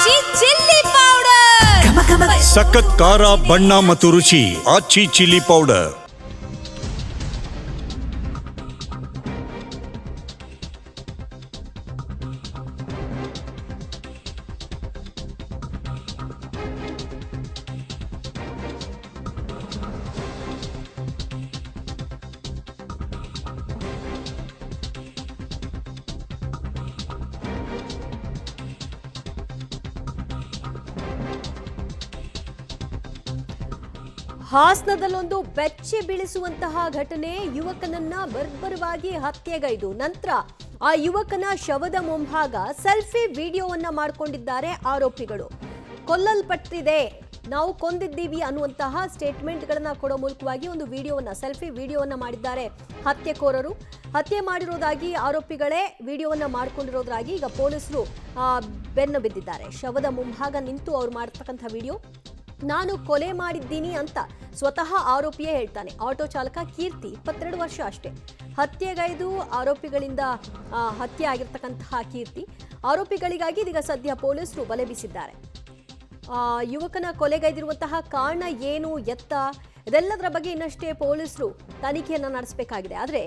ಆಚಿ chilli powder ಸಖತ್ ಖಾರ ಬಣ್ಣ ಮತ್ತು ರುಚಿ ಆಚಿ ಚಿಲ್ಲಿ ಪೌಡರ್. ಹಾಸನದಲ್ಲೊಂದು ಬೆಚ್ಚಿ ಬೀಳಿಸುವಂತಹ ಘಟನೆ. ಯುವಕನನ್ನ ಬರ್ಬರವಾಗಿ ಹತ್ಯೆಗೈದು ನಂತರ ಆ ಯುವಕನ ಶವದ ಮುಂಭಾಗ ಸೆಲ್ಫಿ ವಿಡಿಯೋವನ್ನ ಮಾಡಿಕೊಂಡಿದ್ದಾರೆ ಆರೋಪಿಗಳು. ಕೊಲ್ಲಲ್ಪಟ್ಟಿದೆ, ನಾವು ಕೊಂದಿದ್ದೀವಿ ಅನ್ನುವಂತಹ ಸ್ಟೇಟ್ಮೆಂಟ್ಗಳನ್ನ ಕೊಡೋ ಮೂಲಕವಾಗಿ ಒಂದು ವಿಡಿಯೋವನ್ನ ಸೆಲ್ಫಿ ವಿಡಿಯೋವನ್ನ ಮಾಡಿದ್ದಾರೆ ಹತ್ಯೆಕೋರರು. ಹತ್ಯೆ ಮಾಡಿರೋದಾಗಿ ಆರೋಪಿಗಳೇ ವಿಡಿಯೋವನ್ನ ಮಾಡಿಕೊಂಡಿರೋದಾಗಿ ಈಗ ಪೊಲೀಸರು ಬೆನ್ನು ಬಿದ್ದಿದ್ದಾರೆ. ಶವದ ಮುಂಭಾಗ ನಿಂತು ಅವ್ರು ಮಾಡಿರ್ತಕ್ಕಂಥ ವಿಡಿಯೋ, ನಾನು ಕೊಲೆ ಮಾಡಿದ್ದೀನಿ ಅಂತ ಸ್ವತಃ ಆರೋಪಿಯೇ ಹೇಳ್ತಾನೆ. ಆಟೋ ಚಾಲಕ ಕೀರ್ತಿ, 22 ವರ್ಷ ಅಷ್ಟೇ. ಹತ್ಯೆಗೈದು ಆರೋಪಿಗಳಿಂದ ಹತ್ಯೆ ಆಗಿರ್ತಕ್ಕಂತಹ ಕೀರ್ತಿ ಆರೋಪಿಗಳಿಗಾಗಿ ಇದೀಗ ಸದ್ಯ ಪೊಲೀಸರು ಬಲೆ ಬೀಸಿದ್ದಾರೆ. ಯುವಕನ ಕೊಲೆಗೈದಿರುವಂತಹ ಕಾರಣ ಏನು, ಎತ್ತ, ಇದೆಲ್ಲದರ ಬಗ್ಗೆ ಇನ್ನಷ್ಟೇ ಪೊಲೀಸರು ತನಿಖೆಯನ್ನು ನಡೆಸಬೇಕಾಗಿದೆ. ಆದರೆ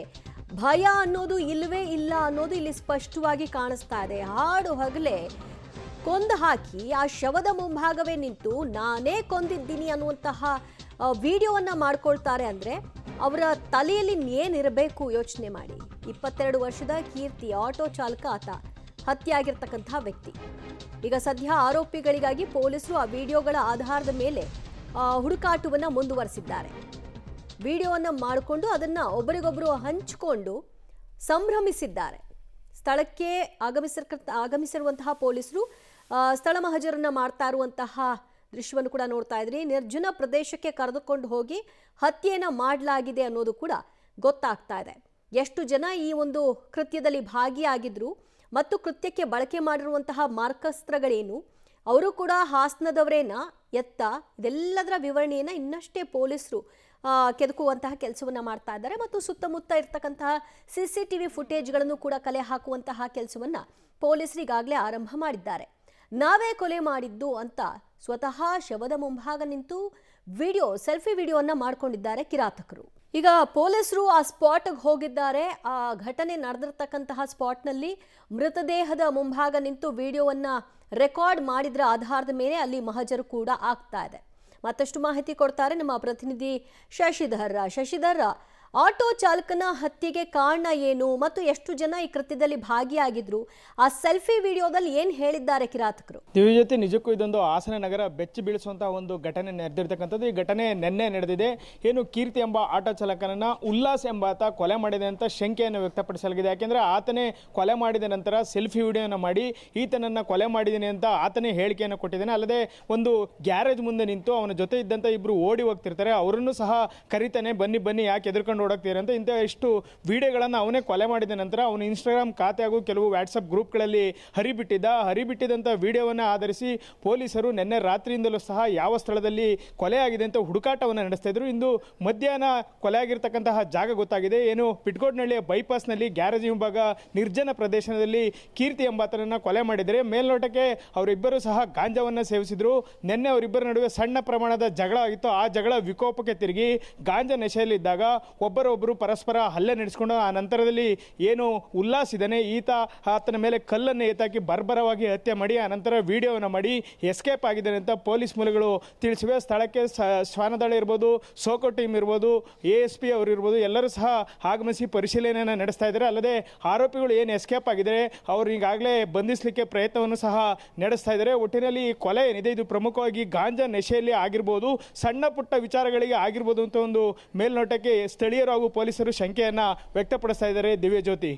ಭಯ ಅನ್ನೋದು ಇಲ್ಲವೇ ಇಲ್ಲ ಅನ್ನೋದು ಇಲ್ಲಿ ಸ್ಪಷ್ಟವಾಗಿ ಕಾಣಿಸ್ತಾ ಇದೆ. ಹಾಡು ಹಗಲೇ ಕೊಂದು ಹಾಕಿ ಆ ಶವದ ಮುಂಭಾಗವೇ ನಿಂತು ನಾನೇ ಕೊಂದಿದ್ದೀನಿ ಅನ್ನುವಂತಹ ವಿಡಿಯೋವನ್ನ ಮಾಡ್ಕೊಳ್ತಾರೆ ಅಂದ್ರೆ ಅವರ ತಲೆಯಲ್ಲಿ ಏನಿರಬೇಕು ಯೋಚನೆ ಮಾಡಿ. 22 ವರ್ಷದ ಕೀರ್ತಿ ಆಟೋ ಚಾಲಕ, ಆತ ಹತ್ಯೆ ಆಗಿರ್ತಕ್ಕಂತಹ ವ್ಯಕ್ತಿ. ಈಗ ಸದ್ಯ ಆರೋಪಿಗಳಿಗಾಗಿ ಪೊಲೀಸರು ಆ ವಿಡಿಯೋಗಳ ಆಧಾರದ ಮೇಲೆ ಹುಡುಕಾಟವನ್ನ ಮುಂದುವರೆಸಿದ್ದಾರೆ. ವಿಡಿಯೋವನ್ನ ಮಾಡಿಕೊಂಡು ಅದನ್ನ ಒಬ್ಬರಿಗೊಬ್ಬರು ಹಂಚಿಕೊಂಡು ಸಂಭ್ರಮಿಸಿದ್ದಾರೆ. ಸ್ಥಳಕ್ಕೆ ಆಗಮಿಸಿರುವಂತಹ ಪೊಲೀಸರು ಸ್ಥಳ ಮಹಜರನ್ನ ಮಾಡ್ತಾ ಇರುವಂತಹ ದೃಶ್ಯವನ್ನು ಕೂಡ ನೋಡ್ತಾ ಇದ್ರಿ. ನಿರ್ಜನ ಪ್ರದೇಶಕ್ಕೆ ಕರೆದುಕೊಂಡು ಹೋಗಿ ಹತ್ಯೆಯನ್ನ ಮಾಡಲಾಗಿದೆ ಅನ್ನೋದು ಕೂಡ ಗೊತ್ತಾಗ್ತಾ ಇದೆ. ಎಷ್ಟು ಜನ ಈ ಒಂದು ಕೃತ್ಯದಲ್ಲಿ ಭಾಗಿಯಾಗಿದ್ರು ಮತ್ತು ಕೃತ್ಯಕ್ಕೆ ಬಳಕೆ ಮಾಡಿರುವಂತಹ ಮಾರ್ಕಸ್ತ್ರಗಳೇನು, ಅವರು ಕೂಡ ಹಾಸನದವರೇನ, ಎತ್ತ, ಇದೆಲ್ಲದರ ವಿವರಣೆಯನ್ನ ಇನ್ನಷ್ಟೇ ಪೊಲೀಸರು ಕೆದಕುವಂತಹ ಕೆಲಸವನ್ನ ಮಾಡ್ತಾ ಇದ್ದಾರೆ. ಮತ್ತು ಸುತ್ತಮುತ್ತ ಇರ್ತಕ್ಕಂತಹ CCTV ಫುಟೇಜ್ಗಳನ್ನು ಕೂಡ ಕಲೆ ಹಾಕುವಂತಹ ಕೆಲಸವನ್ನ ಪೊಲೀಸರಿಗಾಗಲೇ ಆರಂಭ ಮಾಡಿದ್ದಾರೆ. ನಾವೇ ಕೊಲೆ ಮಾಡಿದ್ದು ಅಂತ ಸ್ವತಃ ಶವದ ಮುಂಭಾಗ ನಿಂತು ಸೆಲ್ಫಿ ವಿಡಿಯೋವನ್ನ ಮಾಡ್ಕೊಂಡಿದ್ದಾರೆ ಕಿರಾತಕರು. ಈಗ ಪೊಲೀಸರು ಆ ಸ್ಪಾಟ್ಗೆ ಹೋಗಿದ್ದಾರೆ. ಆ ಘಟನೆ ನಡೆದಿರ್ತಕ್ಕಂತಹ ಸ್ಪಾಟ್ನಲ್ಲಿ ಮೃತದೇಹದ ಮುಂಭಾಗ ನಿಂತು ವಿಡಿಯೋವನ್ನ ರೆಕಾರ್ಡ್ ಮಾಡಿದ್ರ ಆಧಾರದ ಮೇಲೆ ಅಲ್ಲಿ ಮಹಜರು ಕೂಡ ಆಗ್ತಾ ಇದೆ. ಮತ್ತಷ್ಟು ಮಾಹಿತಿ ಕೊಡ್ತಾರೆ ನಮ್ಮ ಪ್ರತಿನಿಧಿ ಶಶಿಧರ್. ಆಟೋ ಚಾಲಕನ ಹತ್ಯೆಗೆ ಕಾರಣ ಏನು ಮತ್ತು ಎಷ್ಟು ಜನ ಈ ಕೃತ್ಯದಲ್ಲಿ ಭಾಗಿಯಾಗಿದ್ರು, ಆ ಸೆಲ್ಫಿ ವಿಡಿಯೋದಲ್ಲಿ ಏನ್ ಹೇಳಿದ್ದಾರೆ ಕಿರಾತಕರು? ದಿವ್ಯ ಜೊತೆ ನಿಜಕ್ಕೂ ಇದೊಂದು ಹಾಸನ ನಗರ ಬೆಚ್ಚಿ ಬೀಳಿಸುವಂತಹ ಒಂದು ಘಟನೆ ನಡೆದಿರ್ತಕ್ಕಂಥದ್ದು. ಈ ಘಟನೆ ನಿನ್ನೆ ನಡೆದಿದೆ. ಏನು ಕೀರ್ತಿ ಎಂಬ ಆಟೋ ಚಾಲಕನನ್ನ ಉಲ್ಲಾಸ್ ಎಂಬಾತ ಕೊಲೆ ಮಾಡಿದೆ ಅಂತ ಶಂಕೆಯನ್ನು ವ್ಯಕ್ತಪಡಿಸಲಾಗಿದೆ. ಯಾಕೆಂದ್ರೆ ಆತನೇ ಕೊಲೆ ಮಾಡಿದ ನಂತರ ಸೆಲ್ಫಿ ವಿಡಿಯೋನ ಮಾಡಿ ಈತನನ್ನ ಕೊಲೆ ಮಾಡಿದ್ದೀನಿ ಅಂತ ಆತನೇ ಹೇಳಿಕೆಯನ್ನು ಕೊಟ್ಟಿದ್ದಾನೆ. ಅಲ್ಲದೆ ಒಂದು ಗ್ಯಾರೇಜ್ ಮುಂದೆ ನಿಂತು ಅವನ ಜೊತೆ ಇದ್ದಂತ ಇಬ್ರು ಓಡಿ ಹೋಗ್ತಿರ್ತಾರೆ, ಅವರನ್ನು ಸಹ ಕರಿತಾನೆ, ಬನ್ನಿ ಯಾಕೆ ಎದುರ್ಕೊಂಡು ಓಡಾಕ್ತೀರ ಅಂತ. ಇಂಥ ಇಷ್ಟು ವಿಡಿಯೋಗಳನ್ನು ಅವನೇ ಕೊಲೆ ಮಾಡಿದ ನಂತರ ಅವನ ಇನ್ಸ್ಟಾಗ್ರಾಮ್ ಖಾತೆ ಹಾಗೂ ಕೆಲವು ವಾಟ್ಸಪ್ ಗ್ರೂಪ್ಗಳಲ್ಲಿ ಹರಿಬಿಟ್ಟಿದ್ದಂಥ ವಿಡಿಯೋವನ್ನು ಆಧರಿಸಿ ಪೊಲೀಸರು ನಿನ್ನೆ ರಾತ್ರಿಯಿಂದಲೂ ಸಹ ಯಾವ ಸ್ಥಳದಲ್ಲಿ ಕೊಲೆ ಆಗಿದೆ ಅಂತ ಹುಡುಕಾಟವನ್ನು ನಡೆಸ್ತಾ ಇದ್ರು. ಇಂದು ಮಧ್ಯಾಹ್ನ ಕೊಲೆ ಆಗಿರ್ತಕ್ಕಂತಹ ಜಾಗ ಗೊತ್ತಾಗಿದೆ. ಏನು ಪಿಟ್ಕೋಡ್ನಹಳ್ಳಿಯ ಬೈಪಾಸ್ನಲ್ಲಿ ಗ್ಯಾರೇಜ್ ವಿಭಾಗ ನಿರ್ಜನ ಪ್ರದೇಶದಲ್ಲಿ ಕೀರ್ತಿ ಎಂಬಾತನನ್ನು ಕೊಲೆ ಮಾಡಿದರೆ ಮೇಲ್ನೋಟಕ್ಕೆ ಅವರಿಬ್ಬರು ಸಹ ಗಾಂಜಾವನ್ನು ಸೇವಿಸಿದ್ರು. ನಿನ್ನೆ ಅವರಿಬ್ಬರ ನಡುವೆ ಸಣ್ಣ ಪ್ರಮಾಣದ ಜಗಳ ಆಗಿತ್ತು. ಆ ಜಗಳ ವಿಕೋಪಕ್ಕೆ ತಿರುಗಿ ಗಾಂಜಾ ನಶೆಯಲ್ಲಿದ್ದಾಗ ಒಬ್ಬರೊಬ್ಬರು ಪರಸ್ಪರ ಹಲ್ಲೆ ನಡೆಸಿಕೊಂಡು ಆ ನಂತರದಲ್ಲಿ ಏನು ಉಲ್ಲಾಸ್ ಇದ್ದಾನೆ ಈತ ಆತನ ಮೇಲೆ ಕಲ್ಲನ್ನು ಎತ್ತಾಕಿ ಬರ್ಬರವಾಗಿ ಹತ್ಯೆ ಮಾಡಿ ಆ ನಂತರ ವಿಡಿಯೋವನ್ನು ಮಾಡಿ ಎಸ್ಕೇಪ್ ಆಗಿದ್ದಾನೆ ಅಂತ ಪೊಲೀಸ್ ಮೂಲಗಳು ತಿಳಿಸಿವೆ. ಸ್ಥಳಕ್ಕೆ ಶ್ವಾನದಳ ಇರ್ಬೋದು, ಸೋಕೋ ಟೀಮ್ ಇರ್ಬೋದು, ASP ಅವರು ಇರ್ಬೋದು, ಎಲ್ಲರೂ ಸಹ ಆಗಮಿಸಿ ಪರಿಶೀಲನೆಯನ್ನು ನಡೆಸ್ತಾ ಇದ್ದಾರೆ. ಅಲ್ಲದೆ ಆರೋಪಿಗಳು ಏನು ಎಸ್ಕೇಪ್ ಆಗಿದ್ದಾರೆ ಅವರು ಈಗಾಗಲೇ ಬಂಧಿಸಲಿಕ್ಕೆ ಪ್ರಯತ್ನವನ್ನು ಸಹ ನಡೆಸ್ತಾ ಇದ್ದಾರೆ. ಒಟ್ಟಿನಲ್ಲಿ ಈ ಕೊಲೆ ಏನಿದೆ ಇದು ಪ್ರಮುಖವಾಗಿ ಗಾಂಜಾ ನಶೆಯಲ್ಲಿ ಆಗಿರ್ಬೋದು, ಸಣ್ಣ ಪುಟ್ಟ ವಿಚಾರಗಳಿಗೆ ಆಗಿರ್ಬೋದು ಅಂತ ಒಂದು ಮೇಲ್ನೋಟಕ್ಕೆ ಸ್ಥಳೀಯರು ಹಾಗೂ ಪೊಲೀಸರು ಶಂಕೆಯನ್ನ ವ್ಯಕ್ತಪಡಿಸ್ತಾ ಇದ್ದಾರೆ. ದಿವ್ಯ ಜ್ಯೋತಿ.